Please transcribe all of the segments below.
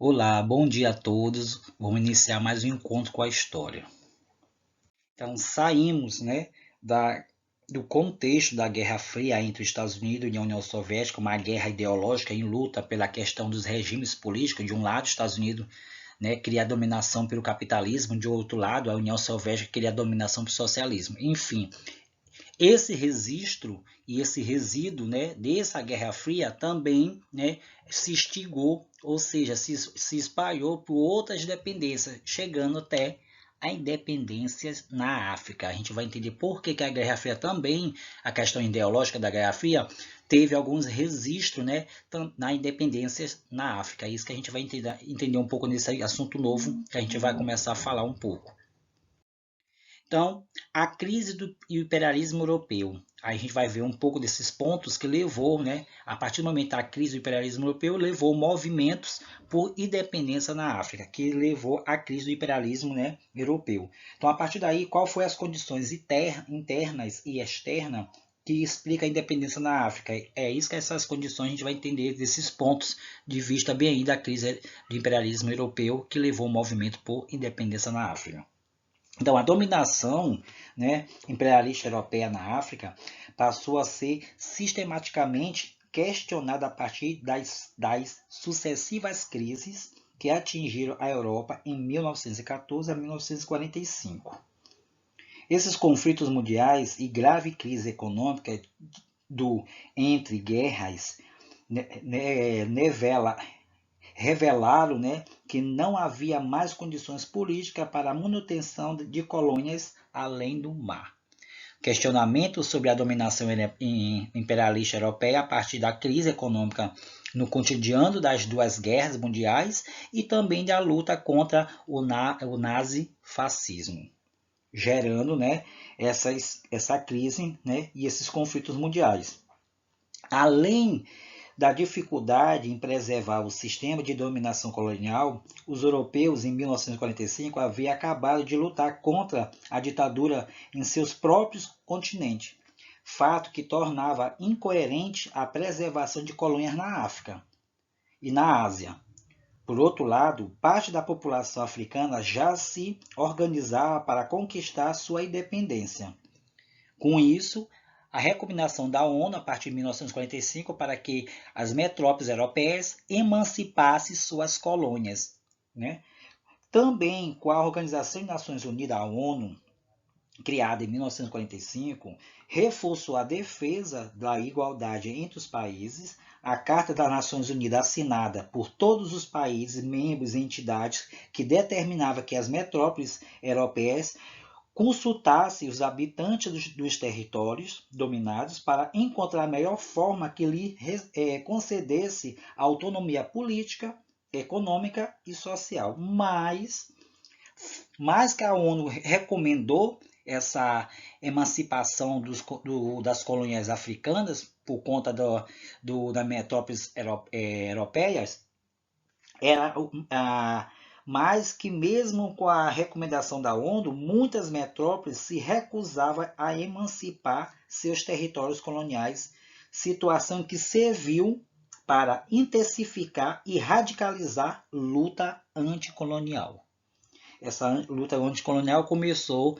Olá, bom dia a todos. Vamos iniciar mais um encontro com a história. Então, saímos, do contexto da Guerra Fria entre os Estados Unidos e a União Soviética, uma guerra ideológica em luta pela questão dos regimes políticos. De um lado, os Estados Unidos, queria a dominação pelo capitalismo, de outro lado, a União Soviética queria a dominação pelo socialismo. Enfim, esse registro e esse resíduo, dessa Guerra Fria também, se instigou, ou seja, se espalhou por outras dependências, chegando até a independência na África. A gente vai entender por que a Guerra Fria também, a questão ideológica da Guerra Fria, teve alguns registros, na independência na África. É isso que a gente vai entender um pouco nesse assunto novo, que a gente vai começar a falar um pouco. Então, a crise do imperialismo europeu. Aí a gente vai ver um pouco desses pontos que levou, a partir do momento da crise do imperialismo europeu, levou movimentos por independência na África, que levou à crise do imperialismo, europeu. Então, a partir daí, qual foram as condições internas e externas que explica a independência na África? É isso que essas condições a gente vai entender desses pontos de vista bem aí da crise do imperialismo europeu que levou o movimento por independência na África. Então, a dominação, imperialista europeia na África passou a ser sistematicamente questionada a partir das sucessivas crises que atingiram a Europa em 1914 a 1945. Esses conflitos mundiais e grave crise econômica entre guerras revelaram, que não havia mais condições políticas para a manutenção de colônias além do mar. Questionamento sobre a dominação imperialista europeia a partir da crise econômica no cotidiano das duas guerras mundiais e também da luta contra o nazifascismo, gerando, essa crise, e esses conflitos mundiais. Além da dificuldade em preservar o sistema de dominação colonial, os europeus, em 1945, haviam acabado de lutar contra a ditadura em seus próprios continentes, fato que tornava incoerente a preservação de colônias na África e na Ásia. Por outro lado, parte da população africana já se organizava para conquistar sua independência. Com isso, a recomendação da ONU a partir de 1945 para que as metrópoles europeias emancipassem suas colônias. Também com a Organização das Nações Unidas, a ONU, criada em 1945, reforçou a defesa da igualdade entre os países. A Carta das Nações Unidas, assinada por todos os países, membros e entidades, que determinava que as metrópoles europeias consultasse os habitantes dos territórios dominados para encontrar a melhor forma que lhe concedesse autonomia política, econômica e social. Mas que a ONU recomendou essa emancipação das colônias africanas por conta das metrópoles europeias, era mas que mesmo com a recomendação da ONU, muitas metrópoles se recusavam a emancipar seus territórios coloniais, situação que serviu para intensificar e radicalizar luta anticolonial. Essa luta anticolonial começou,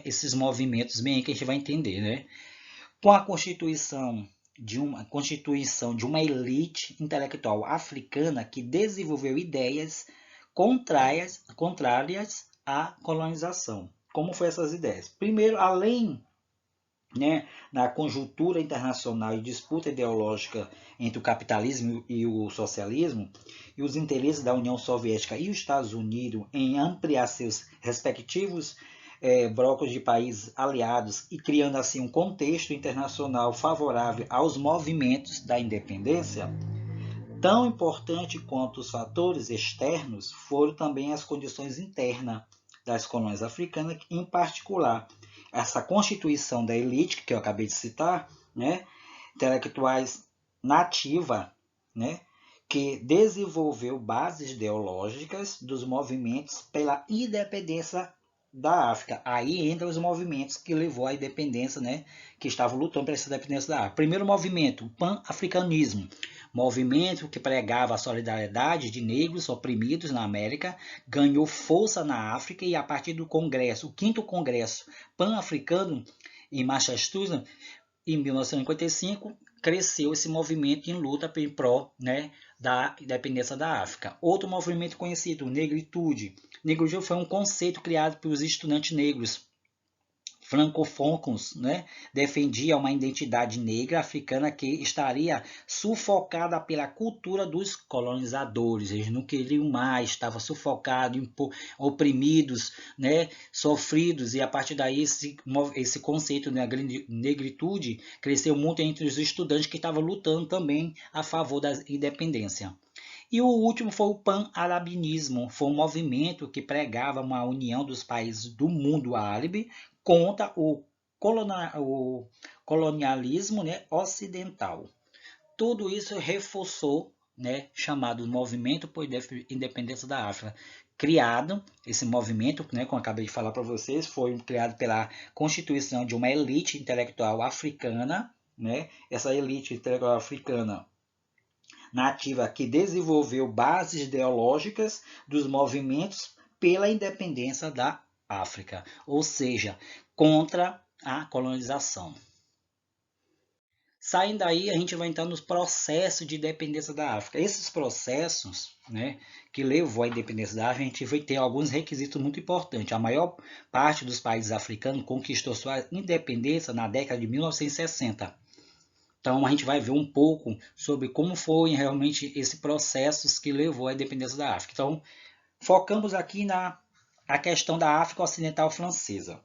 esses movimentos bem que a gente vai entender, com a constituição de uma elite intelectual africana que desenvolveu ideias contrárias à colonização. Como foram essas ideias? Primeiro, além na conjuntura internacional e disputa ideológica entre o capitalismo e o socialismo, e os interesses da União Soviética e os Estados Unidos em ampliar seus respectivos blocos de países aliados e criando assim um contexto internacional favorável aos movimentos da independência, tão importante quanto os fatores externos foram também as condições internas das colônias africanas, em particular essa constituição da elite, que eu acabei de citar, intelectuais nativa, que desenvolveu bases ideológicas dos movimentos pela independência da África. Aí entram os movimentos que levou à independência, que estavam lutando para essa independência da África. Primeiro movimento, o pan-africanismo, movimento que pregava a solidariedade de negros oprimidos na América, ganhou força na África e a partir do Congresso, o 5º Congresso Pan-Africano em Massachusetts, em 1955, cresceu esse movimento em luta em pró, né, da independência da África. Outro movimento conhecido, negritude. Negritude foi um conceito criado pelos estudantes negros francófonos, né, defendia uma identidade negra africana que estaria sufocada pela cultura dos colonizadores. Eles não queriam mais, estavam sufocados, oprimidos, né, sofridos, e a partir daí esse conceito de negritude cresceu muito entre os estudantes que estavam lutando também a favor da independência. E o último foi o pan-arabianismo, foi um movimento que pregava uma união dos países do mundo árabe contra o colonialismo, né, ocidental. Tudo isso reforçou, né, chamado Movimento por Independência da África. Criado, esse movimento, né, como eu acabei de falar para vocês, foi criado pela constituição de uma elite intelectual africana, né, essa elite intelectual africana nativa que desenvolveu bases ideológicas dos movimentos pela independência da África, ou seja, contra a colonização. Saindo daí, a gente vai entrar nos processos de independência da África. Esses processos, né, que levou à independência da África, a gente vai ter alguns requisitos muito importantes. A maior parte dos países africanos conquistou sua independência na década de 1960. Então, a gente vai ver um pouco sobre como foi realmente esse processo que levou à independência da África. Então, focamos aqui na questão da África Ocidental Francesa.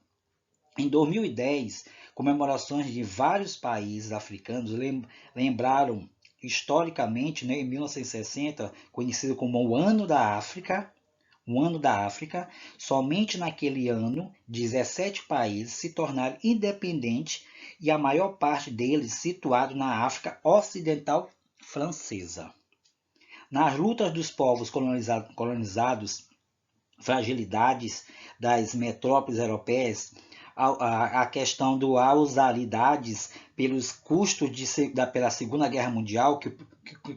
Em 2010, comemorações de vários países africanos lembraram historicamente, né, em 1960, conhecido como o Ano da África. O Ano da África, somente naquele ano, 17 países se tornaram independentes e a maior parte deles situado na África Ocidental Francesa. Nas lutas dos povos colonizados, fragilidades das metrópoles europeias, a questão das austeridades pelos custos pela Segunda Guerra Mundial, que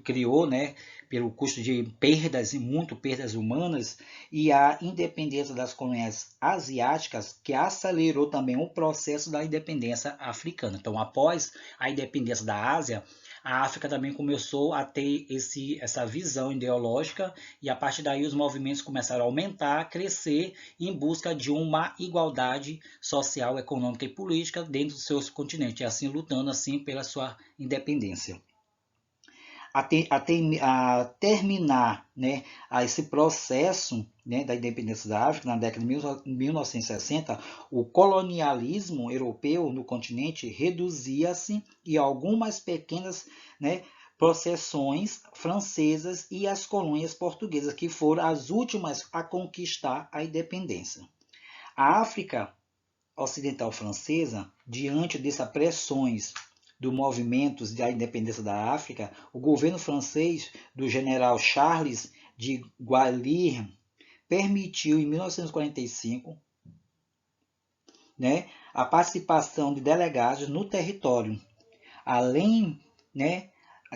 criou, né, pelo custo de perdas, e muito perdas humanas, e a independência das colônias asiáticas, que acelerou também o processo da independência africana. Então, após a independência da Ásia, a África também começou a ter essa visão ideológica, e a partir daí os movimentos começaram a aumentar, a crescer em busca de uma igualdade social, econômica e política dentro dos seus continentes, e assim lutando assim pela sua independência. A terminar, né, esse processo, né, da independência da África na década de 1960, o colonialismo europeu no continente reduzia-se e algumas pequenas, né, possessões francesas e as colônias portuguesas, que foram as últimas a conquistar a independência. A África Ocidental Francesa, diante dessas pressões dos movimentos da independência da África, o governo francês do general Charles de Gaulle permitiu, em 1945, né, a participação de delegados no território, além, né,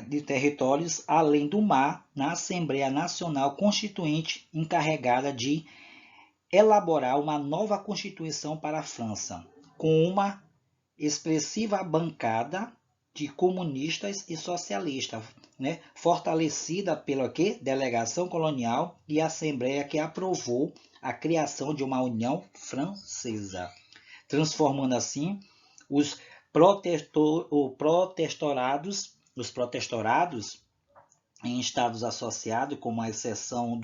de territórios além do mar, na Assembleia Nacional Constituinte, encarregada de elaborar uma nova Constituição para a França, com uma expressiva bancada de comunistas e socialistas, né, fortalecida pela delegação colonial e assembleia que aprovou a criação de uma União Francesa, transformando assim os protetorados em estados associados, como a exceção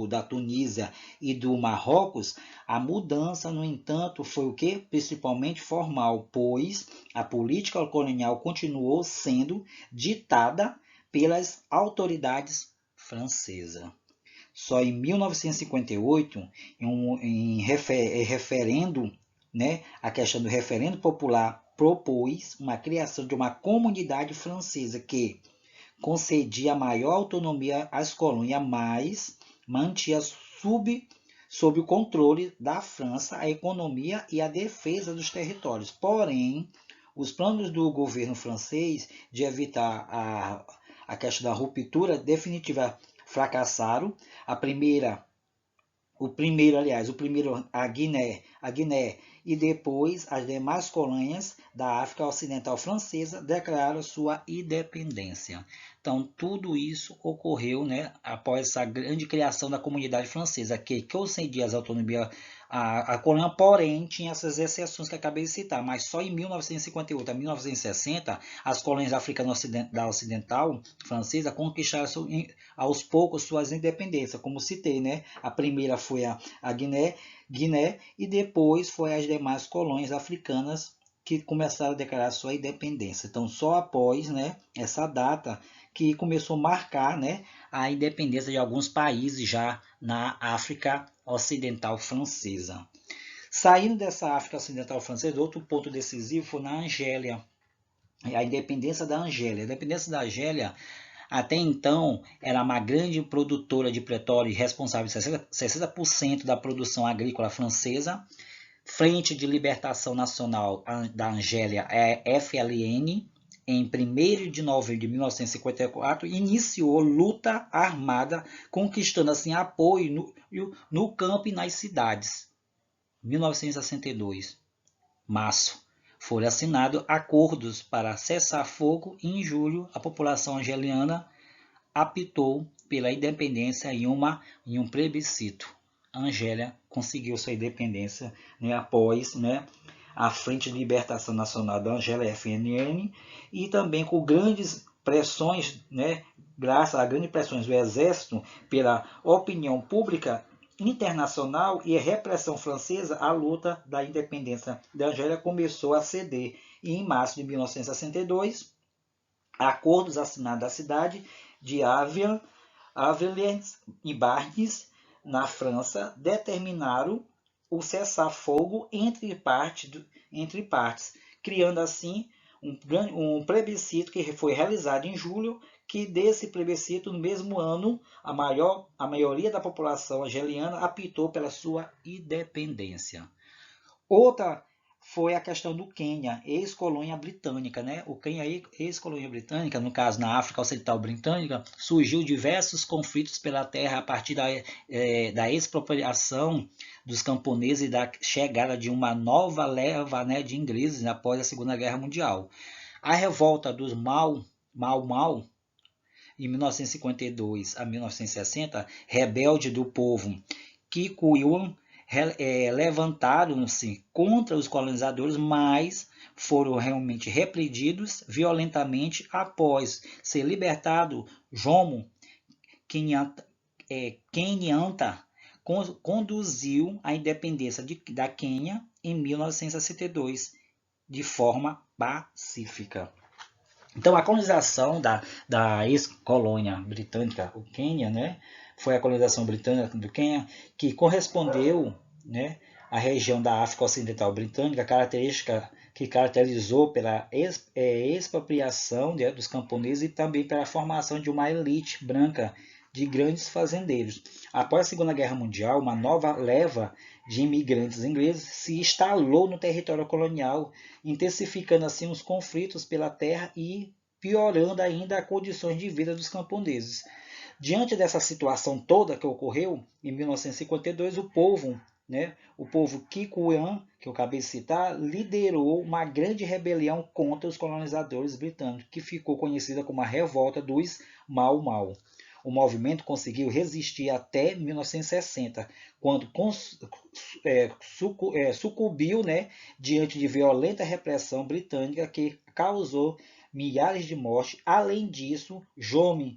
da Tunísia e do Marrocos. A mudança, no entanto, foi o que? Principalmente formal, pois a política colonial continuou sendo ditada pelas autoridades francesas. Só em 1958, em referendo, né, a questão do referendo popular propôs uma criação de uma comunidade francesa que concedia maior autonomia às colônias, mas mantinha sob o controle da França a economia e a defesa dos territórios. Porém, os planos do governo francês de evitar a questão da ruptura definitiva fracassaram. O primeiro a Guiné e depois as demais colônias da África Ocidental Francesa declararam sua independência. Então, tudo isso ocorreu, né, após essa grande criação da comunidade francesa, que concedia as autonomias à colônia, porém, tinha essas exceções que acabei de citar, mas só em 1958 a 1960, as colônias africanas da Ocidental Francesa conquistaram aos poucos suas independências, como citei, né? A primeira foi a Guiné, e depois foi as demais colônias africanas que começaram a declarar sua independência. Então, só após, né, essa data que começou a marcar, né, a independência de alguns países já na África Ocidental Francesa. Saindo dessa África Ocidental Francesa, outro ponto decisivo foi na Argélia, a independência da Argélia. A independência da Argélia, até então, era uma grande produtora de petróleo responsável por 60% da produção agrícola francesa. Frente de Libertação Nacional da Argélia, FLN, em 1º de novembro de 1954, iniciou luta armada, conquistando assim apoio no campo e nas cidades. 1962, março, foram assinados acordos para cessar fogo e em julho a população argeliana optou pela independência em um plebiscito. A Argélia conseguiu sua independência, né, após, né, a Frente de Libertação Nacional da Argélia, FNN, e também com grandes pressões, né, graças a grandes pressões do exército pela opinião pública internacional e a repressão francesa, a luta da independência da Argélia começou a ceder. E em março de 1962, acordos assinados na cidade de Avliers e Barnes, na França, determinaram o cessar-fogo entre partes, criando assim um plebiscito que foi realizado em julho, que desse plebiscito, no mesmo ano, a maioria da população argeliana optou pela sua independência. Outra foi a questão do Quênia, ex-colônia britânica, né? O Quênia, ex-colônia britânica, no caso na África Ocidental Britânica, surgiu diversos conflitos pela terra a partir da expropriação dos camponeses e da chegada de uma nova leva, né, de ingleses após a Segunda Guerra Mundial. A revolta dos Mau Mau, em 1952 a 1960, rebelde do povo Kikuyu, levantaram-se contra os colonizadores, mas foram realmente repreendidos violentamente após ser libertado. Jomo Kenyatta conduziu a independência da Quênia em 1962 de forma pacífica. Então, a colonização da ex-colônia britânica, o Quênia, né, foi a colonização britânica do Quênia que correspondeu, né, à região da África Ocidental Britânica, característica que caracterizou pela expropriação, né, dos camponeses e também pela formação de uma elite branca de grandes fazendeiros. Após a Segunda Guerra Mundial, uma nova leva de imigrantes ingleses se instalou no território colonial, intensificando assim os conflitos pela terra e piorando ainda as condições de vida dos camponeses. Diante dessa situação toda que ocorreu, em 1952, o povo Kikuyu, que eu acabei de citar, liderou uma grande rebelião contra os colonizadores britânicos, que ficou conhecida como a Revolta dos Mau Mau. O movimento conseguiu resistir até 1960, quando sucumbiu, né, diante de violenta repressão britânica que causou milhares de mortes. Além disso, Jomo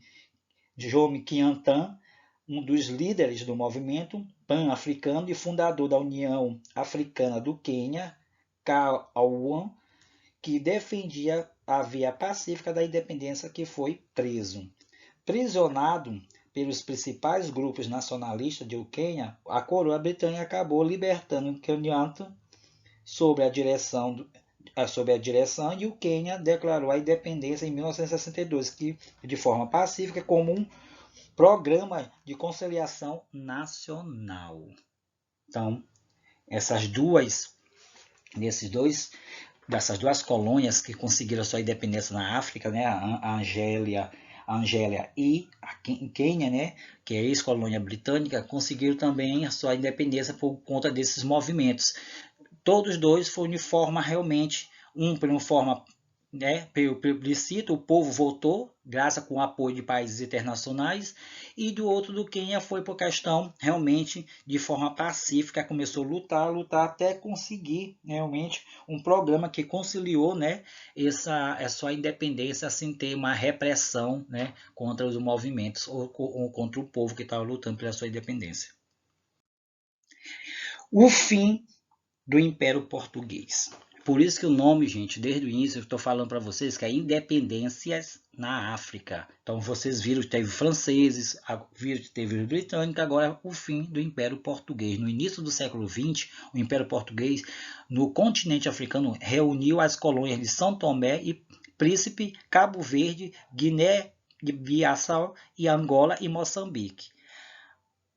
Kenyatta, um dos líderes do movimento pan-africano e fundador da União Africana do Quênia, KAU, que defendia a via pacífica da independência, que foi preso. Prisionado pelos principais grupos nacionalistas de Quênia, a coroa britânica acabou libertando Kenyatta sob a direção e o Quênia declarou a independência em 1962, que de forma pacífica, como um programa de conciliação nacional. Então, dessas duas colônias que conseguiram sua independência na África, né, a Argélia, Argélia e a Quênia, né, que é ex-colônia britânica, conseguiram também a sua independência por conta desses movimentos. Todos dois foram de forma realmente, um por uma forma, né, plebiscito, o povo votou, graças com o apoio de países internacionais, e do outro do Quênia foi por questão realmente de forma pacífica, começou a lutar até conseguir realmente um programa que conciliou, né, essa sua independência sem ter uma repressão, né, contra os movimentos ou contra o povo que estava lutando pela sua independência. O fim do Império Português. Por isso que o nome, gente, desde o início eu estou falando para vocês que é independências na África. Então vocês viram que teve franceses, viram que teve os britânicos, agora o fim do Império Português. No início do século XX, o Império Português no continente africano reuniu as colônias de São Tomé e Príncipe, Cabo Verde, Guiné-Bissau e Angola e Moçambique.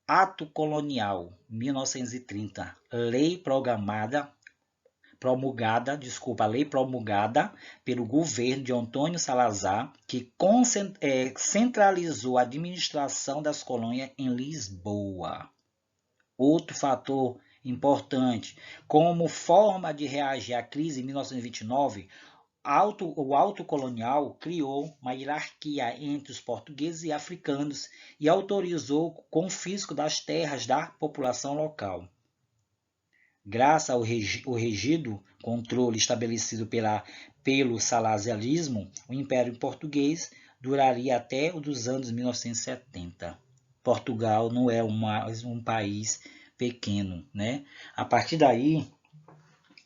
Ato Colonial, 1930, lei promulgada pelo governo de Antônio Salazar, que centralizou a administração das colônias em Lisboa. Outro fator importante, como forma de reagir à crise em 1929, o Alto Colonial criou uma hierarquia entre os portugueses e africanos e autorizou o confisco das terras da população local. Graças ao rígido controle estabelecido pelo salazarismo, o Império Português duraria até os anos 1970. Portugal não é mais um país pequeno, né? A partir daí,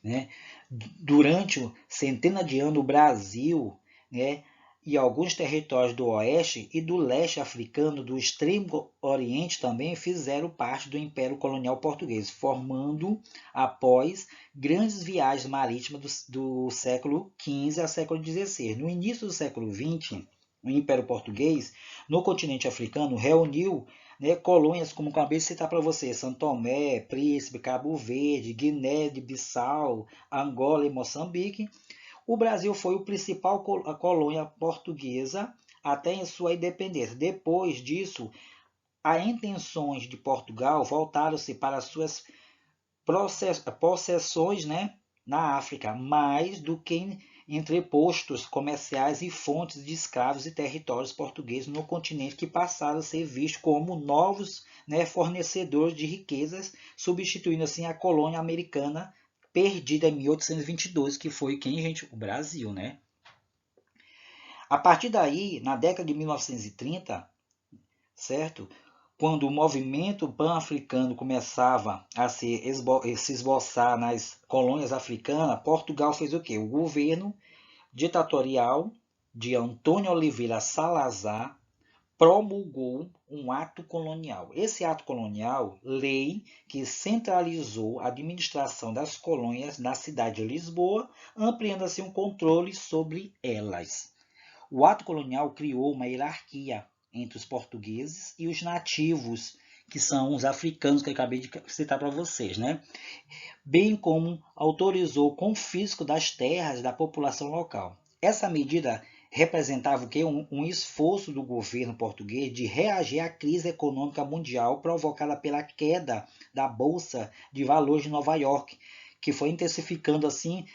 né, durante centenas de anos, o Brasil, né, e alguns territórios do oeste e do leste africano, do extremo oriente também, fizeram parte do Império Colonial Português, formando, após grandes viagens marítimas do século XV ao século XVI. No início do século XX, o Império Português, no continente africano, reuniu, né, colônias, como acabei de citar para você, São Tomé, Príncipe, Cabo Verde, Guiné-Bissau, Angola e Moçambique. O Brasil foi o principal colônia portuguesa até em sua independência. Depois disso, as intenções de Portugal voltaram-se para suas possessões, né, na África, mais do que entrepostos comerciais e fontes de escravos e territórios portugueses no continente, que passaram a ser vistos como novos, né, fornecedores de riquezas, substituindo assim a colônia americana perdida em 1822, que foi quem, gente? O Brasil, né? A partir daí, na década de 1930, certo? Quando o movimento pan-africano começava a se esboçar nas colônias africanas, Portugal fez o quê? O governo ditatorial de Antônio Oliveira Salazar promulgou um ato colonial. Esse ato colonial, lei que centralizou a administração das colônias na cidade de Lisboa, ampliando assim um controle sobre elas. O ato colonial criou uma hierarquia entre os portugueses e os nativos, que são os africanos que eu acabei de citar para vocês, né? Bem como autorizou o confisco das terras da população local. Essa medida representava o quê? Um esforço do governo português de reagir à crise econômica mundial provocada pela queda da Bolsa de Valores de Nova York, que foi intensificando assim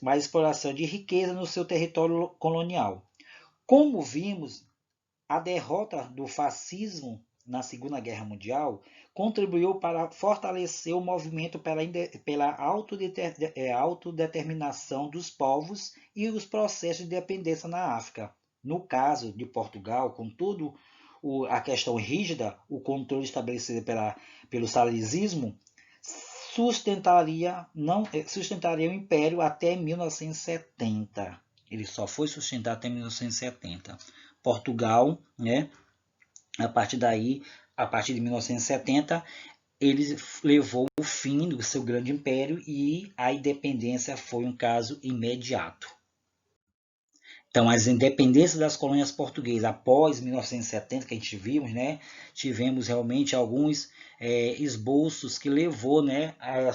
mais exploração de riqueza no seu território colonial. Como vimos, a derrota do fascismo na Segunda Guerra Mundial contribuiu para fortalecer o movimento pela autodeterminação dos povos e os processos de independência na África. No caso de Portugal, com tudo a questão rígida, o controle estabelecido pelo salazismo, sustentaria o império até 1970. Ele só foi sustentado até 1970. Portugal, né, a partir de 1970, ele levou o fim do seu grande império e a independência foi um caso imediato. Então, as independências das colônias portuguesas após 1970, que a gente vimos, né, tivemos realmente alguns esboços que levou, né, a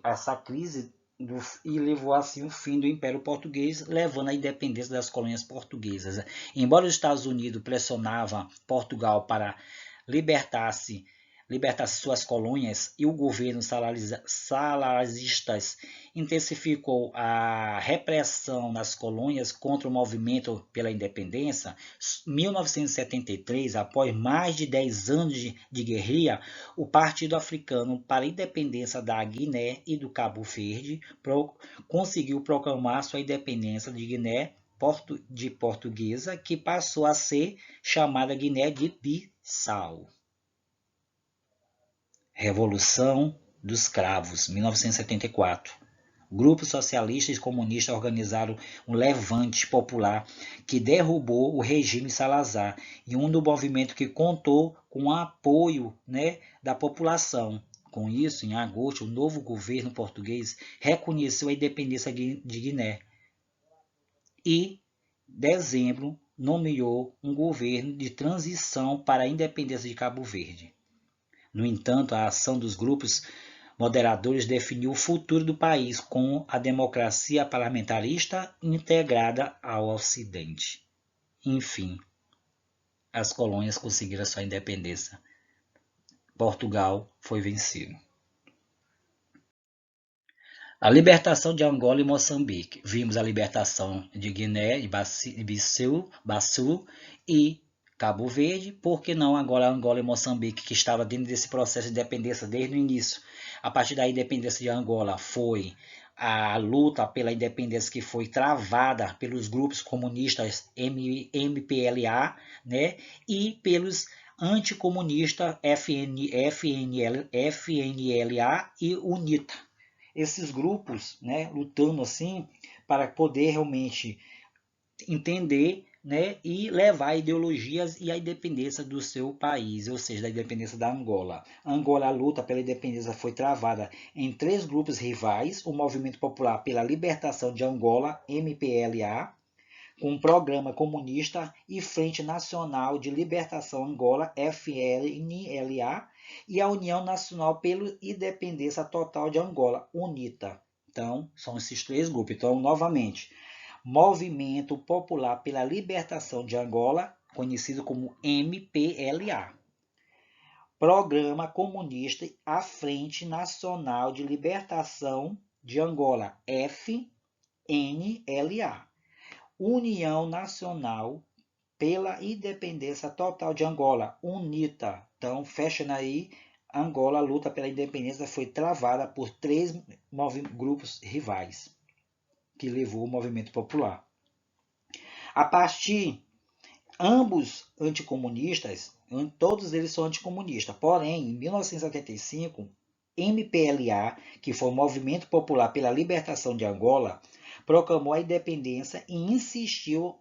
essa crise e levou assim o fim do Império Português, levando à independência das colônias portuguesas. Embora os Estados Unidos pressionavam Portugal para libertar-se suas colônias e o governo salazistas intensificou a repressão nas colônias contra o movimento pela independência, em 1973, após mais de 10 anos de guerrilha, o Partido Africano para a Independência da Guiné e do Cabo Verde conseguiu proclamar sua independência de Guiné de Portuguesa, que passou a ser chamada Guiné de Bissau. Revolução dos Cravos, 1974. Grupos socialistas e comunistas organizaram um levante popular que derrubou o regime Salazar e um movimento que contou com o apoio, da população. Com isso, em agosto, o novo governo português reconheceu a independência de Guiné e, em dezembro, nomeou um governo de transição para a independência de Cabo Verde. No entanto, a ação dos grupos moderadores definiu o futuro do país com a democracia parlamentarista integrada ao Ocidente. Enfim, as colônias conseguiram sua independência. Portugal foi vencido. A libertação de Angola e Moçambique. Vimos a libertação de Guiné, de Bissau e Cabo Verde, por que não agora Angola e Moçambique, que estava dentro desse processo de independência desde o início. A partir da independência de Angola foi a luta pela independência que foi travada pelos grupos comunistas MPLA, e pelos anticomunistas FNLA e UNITA. Esses grupos, lutando assim para poder realmente entender, e levar ideologias e a independência do seu país, ou seja, da independência da Angola. A luta pela independência foi travada em 3 grupos rivais: o Movimento Popular pela Libertação de Angola, MPLA, com o Programa Comunista, e Frente Nacional de Libertação Angola, FNLA, e a União Nacional pela Independência Total de Angola, UNITA. Então, são esses 3 grupos. Então, novamente, Movimento Popular pela Libertação de Angola, conhecido como MPLA. Programa Comunista, a Frente Nacional de Libertação de Angola, FNLA. União Nacional pela Independência Total de Angola, UNITA. Então, fechando aí, Angola, a luta pela independência foi travada por 3 grupos rivais, que levou o movimento popular. A partir, ambos anticomunistas, todos eles são anticomunistas, porém, em 1975, MPLA, que foi o Movimento Popular pela Libertação de Angola, proclamou a independência e insistiu,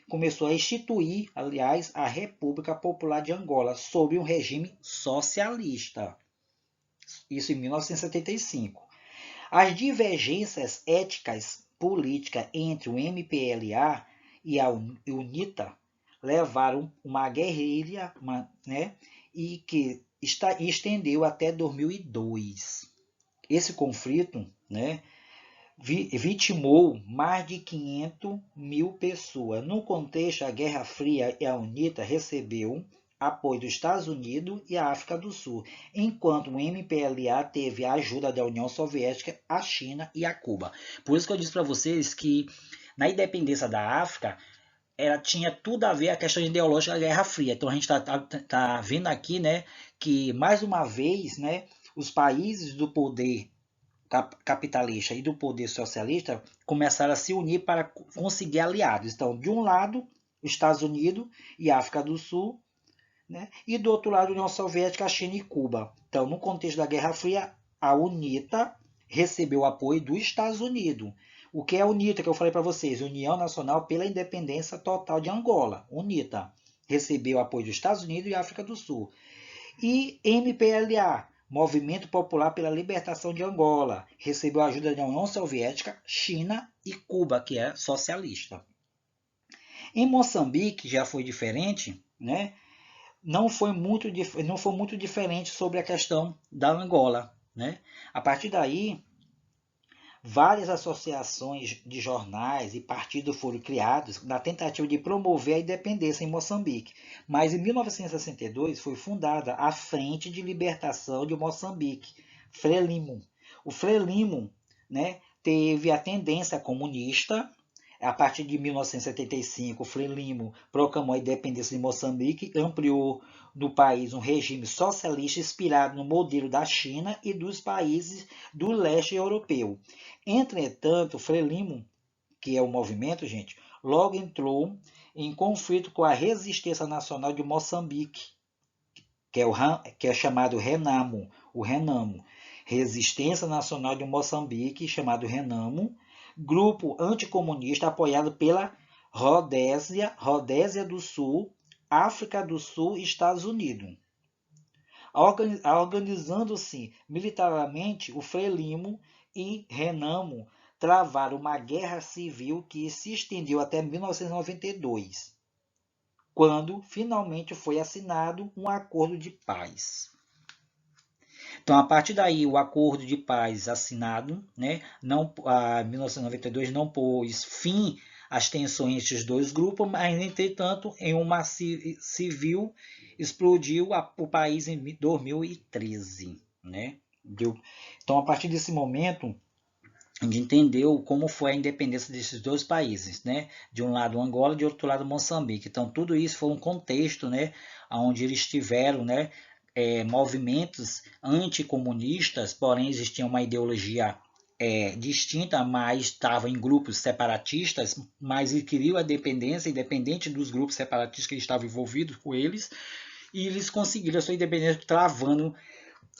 começou a instituir, aliás, a República Popular de Angola, sob um regime socialista. Isso em 1975. As divergências éticas políticas entre o MPLA e a UNITA levaram uma guerrilha, e que estendeu até 2002. Esse conflito, vitimou mais de 500 mil pessoas. No contexto, a Guerra Fria e a UNITA recebeu apoio dos Estados Unidos e a África do Sul, enquanto o MPLA teve a ajuda da União Soviética, a China e a Cuba. Por isso que eu disse para vocês que na independência da África tinha tudo a ver a questão ideológica da Guerra Fria. Então a gente tá vendo aqui, que mais uma vez, os países do poder capitalista e do poder socialista começaram a se unir para conseguir aliados. Então, de um lado, os Estados Unidos e a África do Sul, e do outro lado, a União Soviética, a China e Cuba. Então, no contexto da Guerra Fria, a UNITA recebeu o apoio dos Estados Unidos. O que é a UNITA, que eu falei para vocês? União Nacional pela Independência Total de Angola. UNITA recebeu o apoio dos Estados Unidos e África do Sul. E MPLA, Movimento Popular pela Libertação de Angola, recebeu a ajuda da União Soviética, China e Cuba, que é socialista. Em Moçambique já foi diferente, não foi muito diferente sobre a questão da Angola. A partir daí, Várias associações de jornais e partidos foram criados na tentativa de promover a independência em Moçambique. Mas em 1962 foi fundada a Frente de Libertação de Moçambique, Frelimo. O Frelimo, né, teve a tendência comunista. A partir de 1975, o Frelimo proclamou a independência de Moçambique e ampliou no país um regime socialista inspirado no modelo da China e dos países do leste europeu. Entretanto, o Frelimo, que é o movimento, gente, logo entrou em conflito com a resistência nacional de Moçambique, que é chamado Renamo, o Renamo. Resistência Nacional de Moçambique, chamado Renamo, grupo anticomunista apoiado pela Rodésia do Sul, África do Sul e Estados Unidos. Organizando-se militarmente, o Frelimo e Renamo travaram uma guerra civil que se estendeu até 1992, quando finalmente foi assinado um acordo de paz. Então, a partir daí, o acordo de paz assinado, né, em 1992 não pôs fim às tensões entre os dois grupos, mas, entretanto, em uma civil explodiu o país em 2013. Né? Então, a partir desse momento, a gente entendeu como foi a independência desses dois países, né? De um lado Angola, de outro lado Moçambique. Então, tudo isso foi um contexto, né, onde eles tiveram, né, movimentos anticomunistas, porém existia uma ideologia distinta, mas estavam em grupos separatistas, mas queriam a independência, independente dos grupos separatistas que estavam envolvidos com eles, e eles conseguiram a sua independência travando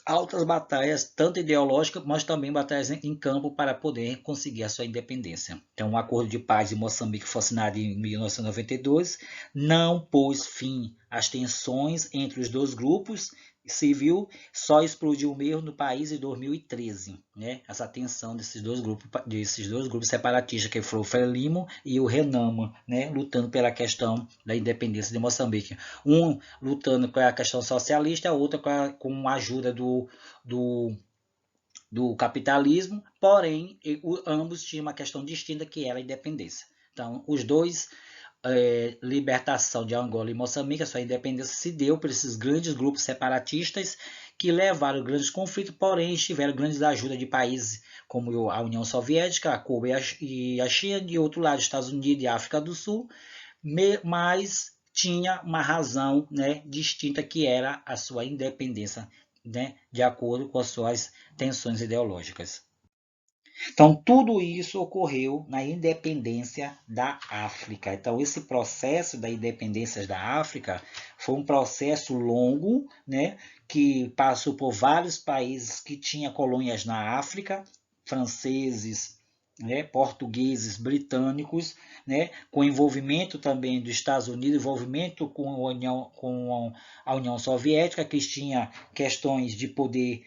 altas batalhas, tanto ideológicas, mas também batalhas em campo para poder conseguir a sua independência. Então, o Acordo de Paz de Moçambique foi assinado em 1992, não pôs fim às tensões entre os dois grupos civil, só explodiu mesmo no país em 2013, né? Essa tensão desses dois grupos separatistas, que foi o Frelimo e o Renamo, né? Lutando pela questão da independência de Moçambique. Um lutando com a questão socialista, a outra com a ajuda do capitalismo, porém, ambos tinham uma questão distinta, que era a independência. Então, os dois libertação de Angola e Moçambique, a sua independência se deu por esses grandes grupos separatistas que levaram grandes conflitos, porém tiveram grandes ajudas de países como a União Soviética, a Cuba e a China, de outro lado, Estados Unidos e África do Sul, mas tinha uma razão, né, distinta, que era a sua independência, né, de acordo com as suas tensões ideológicas. Então, tudo isso ocorreu na independência da África. Então, esse processo da independência da África foi um processo longo, né, que passou por vários países que tinham colônias na África, franceses, né, portugueses, britânicos, né, com envolvimento também dos Estados Unidos, envolvimento com a União Soviética, que tinha questões de poder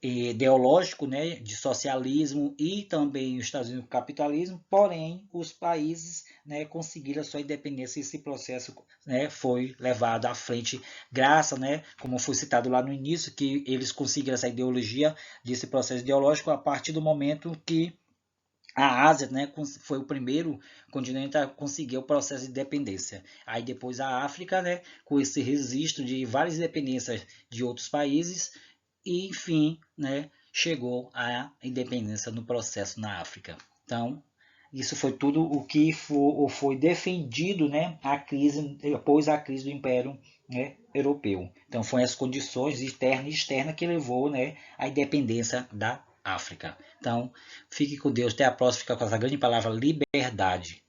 ideológico, né, de socialismo, e também os Estados Unidos capitalismo, porém os países, né, conseguiram a sua independência, e esse processo, né, foi levado à frente graças, né, como foi citado lá no início, que eles conseguiram essa ideologia desse processo ideológico a partir do momento que a Ásia, né, foi o primeiro continente a conseguir o processo de independência. Aí depois a África, né, com esse registro de várias independências de outros países, e, enfim, né, chegou à independência no processo na África. Então, isso foi tudo o que foi defendido, né, após a crise do Império, né, Europeu. Então, foram as condições interna e externa que levou, né, à independência da África. Então, fique com Deus. Até a próxima. Fica com essa grande palavra liberdade.